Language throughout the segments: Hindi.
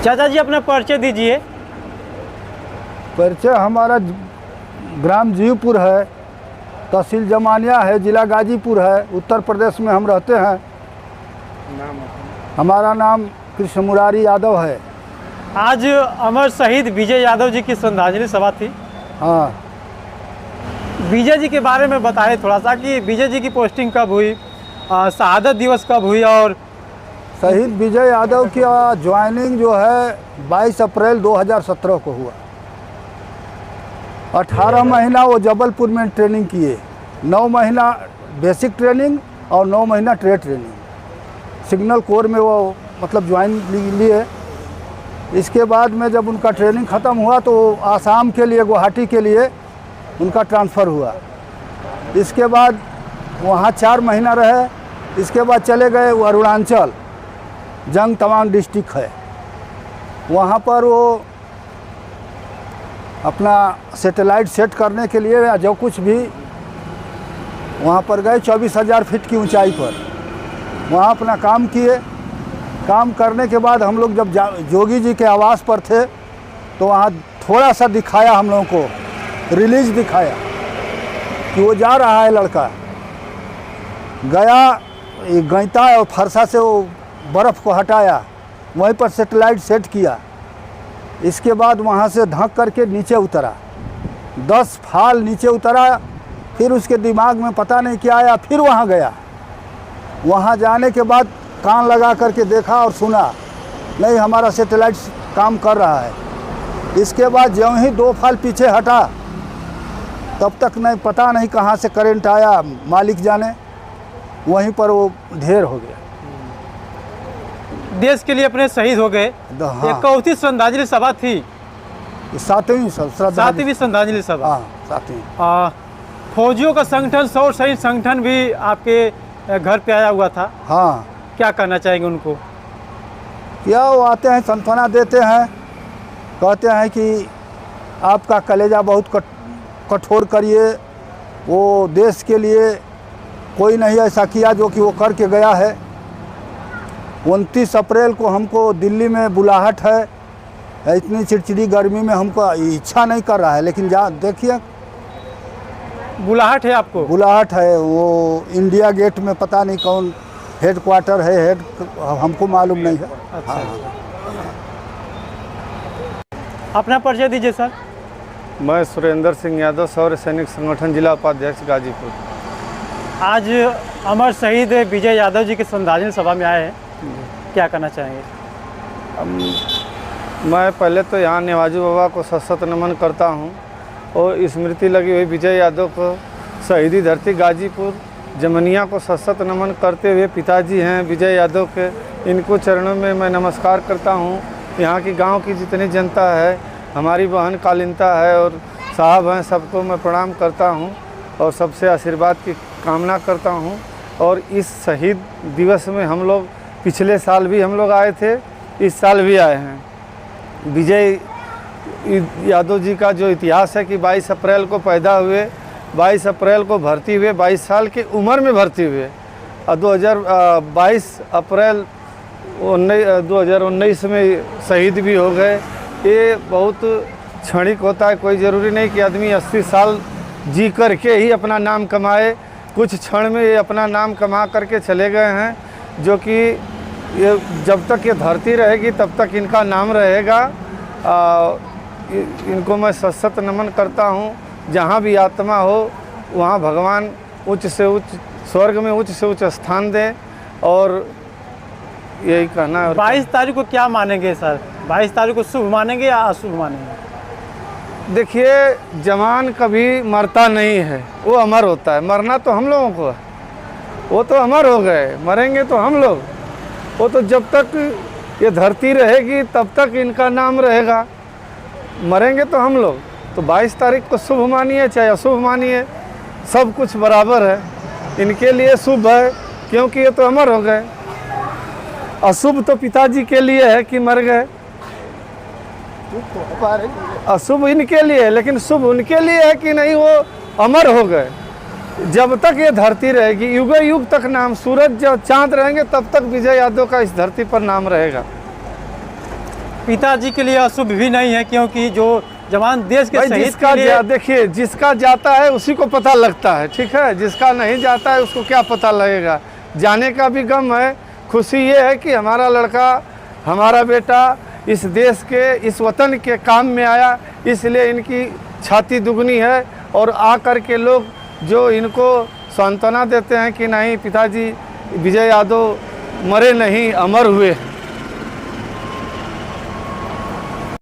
चाचा जी अपना परिचय दीजिए। परिचय हमारा ग्राम जीवपुर है, तहसील जमानिया है, जिला गाजीपुर है, उत्तर प्रदेश में हम रहते हैं। हमारा नाम कृष्ण मुरारी यादव है। आज अमर शहीद विजय यादव जी की श्रद्धांजलि सभा थी। हाँ, विजय जी के बारे में बताएं थोड़ा सा कि विजय जी की पोस्टिंग कब हुई, शहादत दिवस कब हुई, और शहीद विजय यादव की ज्वाइनिंग जो है 22 अप्रैल 2017 को हुआ। 18 महीना वो जबलपुर में ट्रेनिंग किए, 9 महीना बेसिक ट्रेनिंग और 9 महीना ट्रेड ट्रेनिंग। सिग्नल कोर में वो मतलब ज्वाइन लिए। इसके बाद में जब उनका ट्रेनिंग ख़त्म हुआ तो आसाम के लिए, गुवाहाटी के लिए उनका ट्रांसफ़र हुआ। इसके बाद वहाँ 4 महीना रहे। इसके बाद चले गए वो अरुणाचल, जंग तवांग डिस्ट्रिक्ट है, वहाँ पर वो अपना सैटेलाइट सेट करने के लिए या जो कुछ भी वहाँ पर गए। 24,000 फीट की ऊंचाई पर वहाँ अपना काम किए। काम करने के बाद हम लोग जब जोगी जी के आवास पर थे तो वहाँ थोड़ा सा दिखाया, हम लोगों को रिलीज दिखाया कि वो जा रहा है लड़का। गया गैंता और फरसा से वो बर्फ़ को हटाया, वहीं पर सैटेलाइट सेट किया। इसके बाद वहाँ से धंक करके नीचे उतरा, 10 फाल नीचे उतरा। फिर उसके दिमाग में पता नहीं क्या आया, फिर वहाँ गया। वहाँ जाने के बाद कान लगा करके देखा और सुना, नहीं हमारा सैटेलाइट काम कर रहा है। इसके बाद ज्यों ही 2 फाल पीछे हटा, तब तक नहीं पता नहीं कहाँ से करंट आया, मालिक जाने। वहीं पर वो ढेर हो गया। देश के लिए अपने शहीद हो गए। हाँ। एक कौथी श्रद्धांजलि सभा थी? 7वीं श्रद्धांजलि सभा। हाँ, 7वीं। फौजियों का संगठन, सौर सैनिक संगठन भी आपके घर पे आया हुआ था। हाँ, क्या कहना चाहेंगे उनको? क्या वो आते हैं, सांत्वना देते हैं, कहते हैं कि आपका कलेजा बहुत कठोर करिए। वो देश के लिए कोई नहीं ऐसा किया जो कि वो करके गया है। 29 अप्रैल को हमको दिल्ली में बुलाहट है। इतनी चिड़चिड़ी गर्मी में हमको इच्छा नहीं कर रहा है, लेकिन जा देखिए। बुलाहट है आपको? बुलाहट है, वो इंडिया गेट में पता नहीं कौन हेड क्वार्टर है, हमको मालूम नहीं है। अच्छा। हाँ। अपना परिचय दीजिए सर। मैं सुरेंद्र सिंह यादव, सौर सैनिक संगठन जिला उपाध्यक्ष गाजीपुर। आज अमर शहीद विजय यादव जी की श्रद्धांजलि सभा में आए हैं, क्या कहना चाहेंगे? मैं पहले तो यहाँ नेवाजू बाबा को सशत नमन करता हूँ और स्मृति लगी हुई विजय यादव को, शहीदी धरती गाजीपुर जमनिया को सशत नमन करते हुए पिताजी हैं विजय यादव के, इनको चरणों में मैं नमस्कार करता हूँ। यहाँ की गांव की जितनी जनता है, हमारी बहन कालिंता है और साहब हैं, सबको मैं प्रणाम करता हूँ और सबसे आशीर्वाद की कामना करता हूँ। और इस शहीद दिवस में हम लोग पिछले साल भी हम लोग आए थे, इस साल भी आए हैं। विजय यादव जी का जो इतिहास है कि 22 अप्रैल को पैदा हुए, 22 अप्रैल को भर्ती हुए, 22 साल की उम्र में भर्ती हुए और 22 अप्रैल 2019 में शहीद भी हो गए। ये बहुत क्षणिक होता है, कोई ज़रूरी नहीं कि आदमी 80 साल जी करके ही अपना नाम कमाए। कुछ क्षण में ये अपना नाम कमा करके चले गए हैं, जो कि ये जब तक ये धरती रहेगी तब तक इनका नाम रहेगा। इनको मैं सशत नमन करता हूँ। जहाँ भी आत्मा हो वहाँ भगवान उच्च से उच्च स्वर्ग में उच्च से उच्च स्थान दें, और यही कहना है। 22 तारीख को क्या मानेंगे सर? 22 तारीख को शुभ मानेंगे या अशुभ मानेंगे? देखिए, जवान कभी मरता नहीं है, वो अमर होता है। मरना तो हम लोगों को है, वो तो अमर हो गए, मरेंगे तो हम लोग। वो तो जब तक ये धरती रहेगी तब तक इनका नाम रहेगा, मरेंगे तो हम लोग। तो 22 तारीख को शुभ मानिए चाहे अशुभ मानिए, सब कुछ बराबर है। इनके लिए शुभ है क्योंकि ये तो अमर हो गए। अशुभ तो पिताजी के लिए है कि मर गए, अशुभ इनके लिए है, लेकिन शुभ उनके लिए है कि नहीं, वो अमर हो गए। जब तक ये धरती रहेगी, युग युग तक नाम, सूरज जब चांद रहेंगे तब तक विजय यादव का इस धरती पर नाम रहेगा। पिताजी के लिए अशुभ भी नहीं है, क्योंकि जो जवान देश के भाई शहीद जिसका के लिए देखिए, जिसका जाता है उसी को पता लगता है, ठीक है। जिसका नहीं जाता है उसको क्या पता लगेगा। जाने का भी गम है, खुशी ये है कि हमारा लड़का, हमारा बेटा इस देश के, इस वतन के काम में आया, इसलिए इनकी छाती दुगनी है। और आकर के लोग जो इनको सांत्वना देते हैं कि नहीं, पिताजी विजय यादव मरे नहीं, अमर हुए।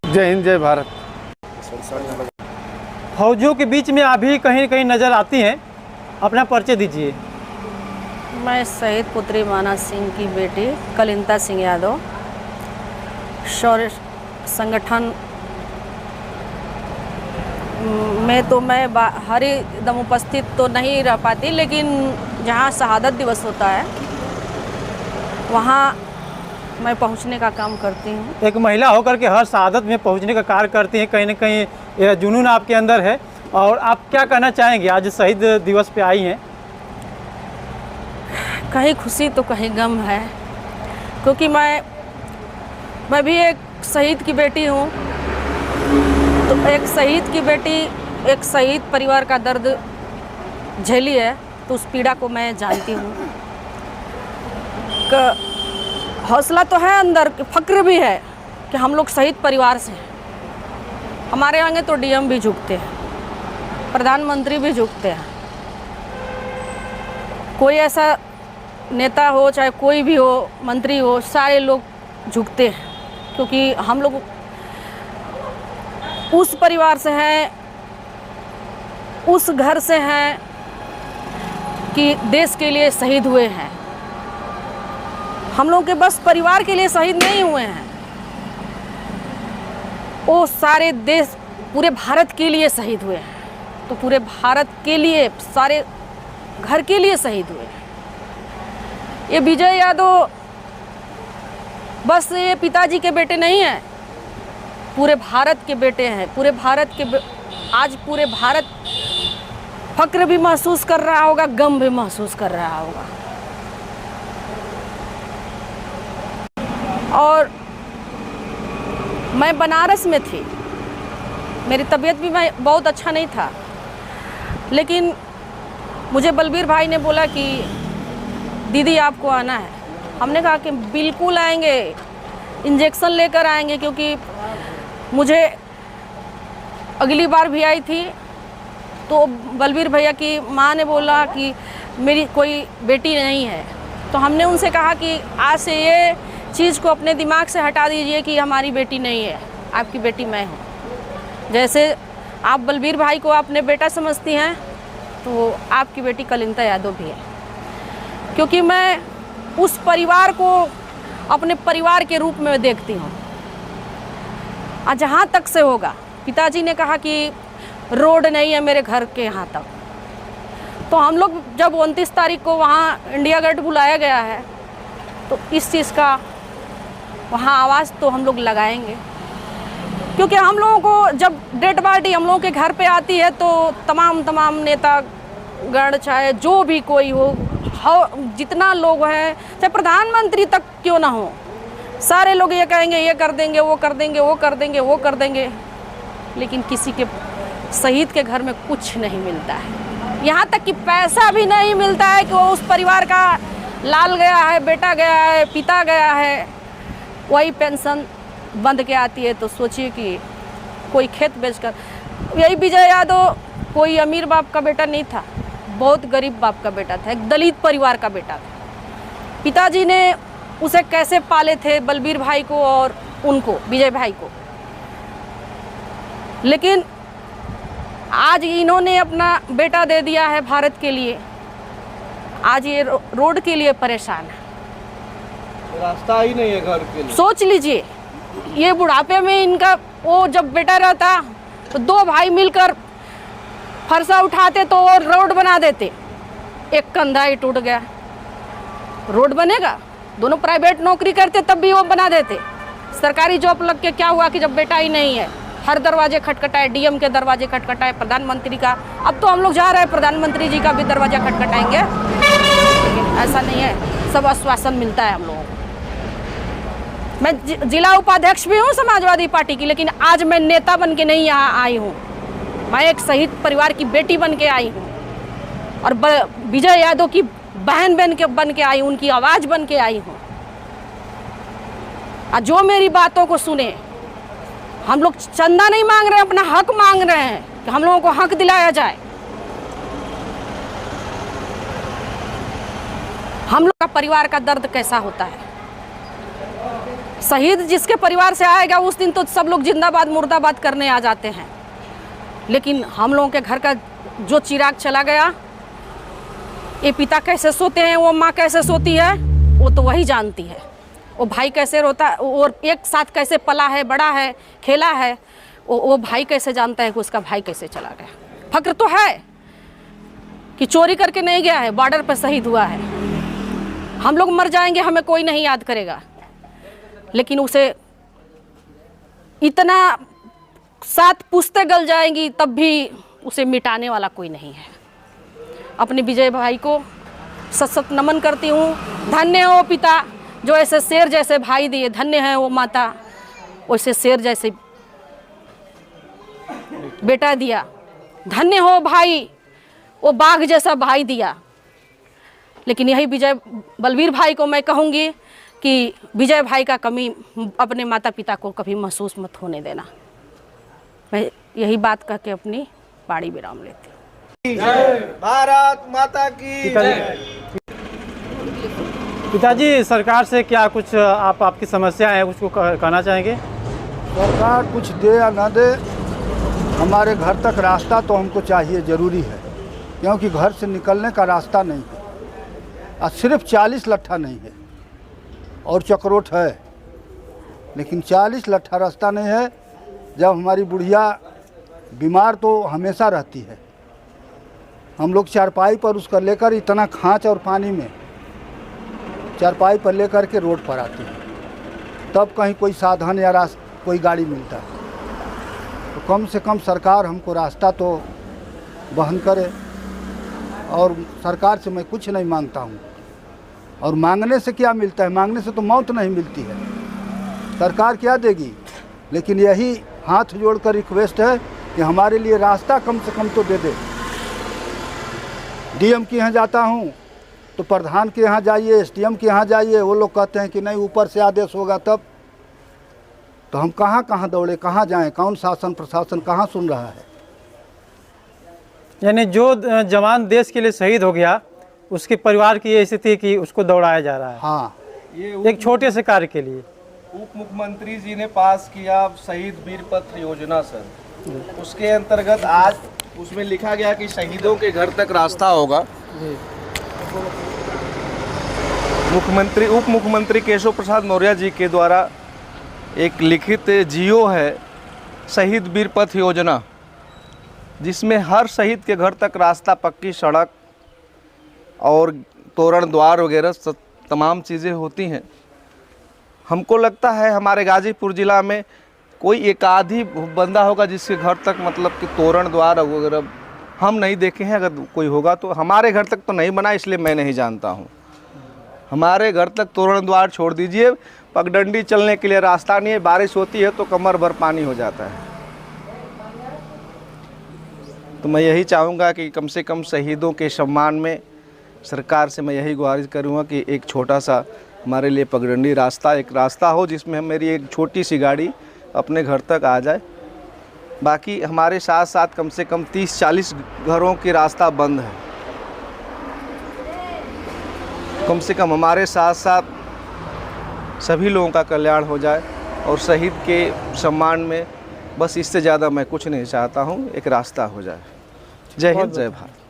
जय हिंद, जय भारत। फौजियों के बीच में अभी कहीं कहीं नज़र आती हैं, अपना परिचय दीजिए। मैं शहीद पुत्री माना सिंह की बेटी कलिंता सिंह यादव, शौर्य संगठन में तो मैं हर एकदम उपस्थित तो नहीं रह पाती, लेकिन जहाँ शहादत दिवस होता है वहाँ मैं पहुँचने का काम करती हूँ। एक महिला होकर के हर शहादत में पहुंचने का कार्य करती हैं, कहीं ना कहीं यह जुनून आपके अंदर है। और आप क्या कहना चाहेंगे, आज शहीद दिवस पे आई हैं? कहीं खुशी तो कहीं गम है, क्योंकि मैं भी एक शहीद की बेटी हूँ। तो एक शहीद की बेटी, एक शहीद परिवार का दर्द झेली है, तो उस पीड़ा को मैं जानती हूँ। हौसला तो है अंदर, फ़क्र भी है कि हम लोग शहीद परिवार से हैं। हमारे आगे तो डीएम भी झुकते हैं, प्रधानमंत्री भी झुकते हैं। कोई ऐसा नेता हो, चाहे कोई भी हो, मंत्री हो, सारे लोग झुकते हैं, क्योंकि हम लोग उस परिवार से हैं, उस घर से हैं कि देश के लिए शहीद हुए हैं। हम लोग के बस परिवार के लिए शहीद नहीं हुए हैं, वो सारे देश, पूरे भारत के लिए शहीद हुए हैं। तो पूरे भारत के लिए, सारे घर के लिए शहीद हुए हैं। ये विजय यादव बस ये पिताजी के बेटे नहीं हैं, पूरे भारत के बेटे हैं। पूरे भारत के आज पूरे भारत फ़क्र भी महसूस कर रहा होगा, गम भी महसूस कर रहा होगा। और मैं बनारस में थी, मेरी तबीयत भी बहुत अच्छा नहीं था, लेकिन मुझे बलबीर भाई ने बोला कि दीदी आपको आना है। हमने कहा कि बिल्कुल आएंगे, इंजेक्शन लेकर आएंगे, क्योंकि मुझे अगली बार भी आई थी तो बलबीर भैया की माँ ने बोला कि मेरी कोई बेटी नहीं है। तो हमने उनसे कहा कि आज से ये चीज़ को अपने दिमाग से हटा दीजिए कि हमारी बेटी नहीं है, आपकी बेटी मैं हूँ। जैसे आप बलबीर भाई को अपने बेटा समझती हैं, तो आपकी बेटी कलिंता यादव भी है, क्योंकि मैं उस परिवार को अपने परिवार के रूप में देखती हूँ। जहाँ तक से होगा, पिताजी ने कहा कि रोड नहीं है मेरे घर के यहाँ तक, तो हम लोग जब 29 तारीख को वहाँ इंडिया गेट बुलाया गया है, तो इस चीज़ का वहाँ आवाज़ तो हम लोग लगाएंगे, क्योंकि हम लोगों को जब डेड बॉडी हम लोगों के घर पे आती है, तो तमाम नेतागण, चाहे जो भी कोई हो, जितना लोग हैं, चाहे प्रधानमंत्री तक क्यों ना हो, सारे लोग ये कहेंगे ये कर देंगे, वो कर देंगे, वो कर देंगे, वो कर देंगे, लेकिन किसी के शहीद के घर में कुछ नहीं मिलता है। यहाँ तक कि पैसा भी नहीं मिलता है कि वो उस परिवार का लाल गया है, बेटा गया है, पिता गया है, वही पेंशन बंद के आती है। तो सोचिए कि कोई खेत बेचकर, यही विजय यादव कोई अमीर बाप का बेटा नहीं था, बहुत गरीब बाप का बेटा था, एक दलित परिवार का बेटा था। पिताजी ने उसे कैसे पाले थे, बलबीर भाई को और उनको, विजय भाई को, लेकिन आज इन्होंने अपना बेटा दे दिया है भारत के लिए। आज ये रोड के लिए परेशान है, रास्ता ही नहीं है घर के लिए। सोच लीजिए, ये बुढ़ापे में इनका, वो जब बेटा रहता तो दो भाई मिलकर फरसा उठाते तो वो रोड बना देते। एक कंधा ही टूट गया, रोड बनेगा? दोनों प्राइवेट नौकरी करते तब भी वो बना देते। सरकारी जॉब लग के क्या हुआ कि जब बेटा ही नहीं है, हर दरवाजे खटखटाए, डीएम के दरवाजे खटखटाए, प्रधानमंत्री का, अब तो हम लोग जा रहे हैं प्रधानमंत्री जी का भी दरवाजा खटखटाएंगे, लेकिन ऐसा नहीं है, सब आश्वासन मिलता है हम लोगों को। मैं जिला उपाध्यक्ष भी हूँ समाजवादी पार्टी की, लेकिन आज मैं नेता बन के नहीं यहाँ आई हूँ। मैं एक शहीद परिवार की बेटी बन के आई हूँ और विजय यादव की बहन बन के आई हूँ, उनकी आवाज़ बन के आई हूँ। और जो मेरी बातों को सुने, हम लोग चंदा नहीं मांग रहे हैं, अपना हक मांग रहे हैं कि हम लोगों को हक दिलाया जाए। हम लोग का परिवार का दर्द कैसा होता है। शहीद जिसके परिवार से आएगा उस दिन तो सब लोग जिंदाबाद मुर्दाबाद करने आ जाते हैं, लेकिन हम लोगों के घर का जो चिराग चला गया, ये पिता कैसे सोते हैं, वो माँ कैसे सोती है, वो तो वही जानती है। वो भाई कैसे रोता है और एक साथ कैसे पला है, बड़ा है, खेला है, वो भाई कैसे जानता है कि उसका भाई कैसे चला गया। फक्र तो है कि चोरी करके नहीं गया है, बॉर्डर पर शहीद हुआ है। हम लोग मर जाएंगे, हमें कोई नहीं याद करेगा, लेकिन उसे इतना 7 पुश्तें गल जाएंगी तब भी उसे मिटाने वाला कोई नहीं है। अपने विजय भाई को सत नमन करती हूँ। धन्य हो पिता जो ऐसे शेर जैसे भाई दिए, धन्य है वो माता वैसे शेर जैसे बेटा दिया, धन्य हो भाई वो बाघ जैसा भाई दिया। लेकिन यही विजय बलवीर भाई को मैं कहूँगी कि विजय भाई का कमी अपने माता पिता को कभी महसूस मत होने देना। मैं यही बात कह के अपनी बाड़ी विराम लेती हूँ। भारत माता की पिताजी, सरकार से क्या कुछ आपकी समस्या है, उसको कहना चाहेंगे? सरकार कुछ दे या ना दे, हमारे घर तक रास्ता तो हमको चाहिए, ज़रूरी है, क्योंकि घर से निकलने का रास्ता नहीं है। और सिर्फ 40 लट्ठा नहीं है और चक्रोट है, लेकिन 40 लट्ठा रास्ता नहीं है। जब हमारी बुढ़िया बीमार तो हमेशा रहती है, हम लोग चारपाई पर उसका लेकर इतना खांच और पानी में चारपाई पर लेकर के रोड पर आती है, तब कहीं कोई साधन या कोई गाड़ी मिलता है। तो कम से कम सरकार हमको रास्ता तो वहन करे। और सरकार से मैं कुछ नहीं मांगता हूँ, और मांगने से क्या मिलता है, मांगने से तो मौत नहीं मिलती है। सरकार क्या देगी, लेकिन यही हाथ जोड़कर रिक्वेस्ट है कि हमारे लिए रास्ता कम से कम तो दे दे। डीएम के यहाँ जाता हूँ तो प्रधान के यहाँ जाइए, एसडीएम के यहाँ जाइए, वो लोग कहते हैं कि नहीं ऊपर से आदेश होगा तब। तो हम कहाँ कहाँ दौड़े, कहाँ जाएं, कौन शासन प्रशासन कहाँ सुन रहा है। यानी जो जवान देश के लिए शहीद हो गया, उसके परिवार की ये स्थिति कि उसको दौड़ाया जा रहा है। हाँ, ये एक छोटे से कार्य के लिए उप मुख्यमंत्री जी ने पास किया शहीद वीर पत्र योजना सर, उसके अंतर्गत आज उसमें लिखा गया कि शहीदों के घर तक रास्ता होगा। उप मुख्यमंत्री केशव प्रसाद मौर्य जी के द्वारा एक लिखित जीओ है शहीद वीर पथ योजना, जिसमें हर शहीद के घर तक रास्ता, पक्की सड़क और तोरण द्वार वगैरह तमाम चीज़ें होती हैं। हमको लगता है हमारे गाजीपुर ज़िला में कोई एक आधी बंदा होगा जिसके घर तक मतलब कि तोरण द्वार वगैरह हम नहीं देखे हैं। अगर कोई होगा तो हमारे घर तक तो नहीं बना, इसलिए मैं नहीं जानता हूँ। हमारे घर तक तोरण द्वार छोड़ दीजिए, पगडंडी चलने के लिए रास्ता नहीं है। बारिश होती है तो कमर भर पानी हो जाता है। तो मैं यही चाहूँगा कि कम से कम शहीदों के सम्मान में सरकार से मैं यही गुहारिश करूँगा कि एक छोटा सा हमारे लिए पगडंडी रास्ता, एक रास्ता हो जिसमें मेरी एक छोटी सी गाड़ी अपने घर तक आ जाए। बाकी हमारे साथ साथ कम से कम 30-40 घरों की रास्ता बंद है। कम से कम हमारे साथ साथ सभी लोगों का कल्याण हो जाए और शहीद के सम्मान में बस इससे ज़्यादा मैं कुछ नहीं चाहता हूँ, एक रास्ता हो जाए। जय हिंद, जय भारत।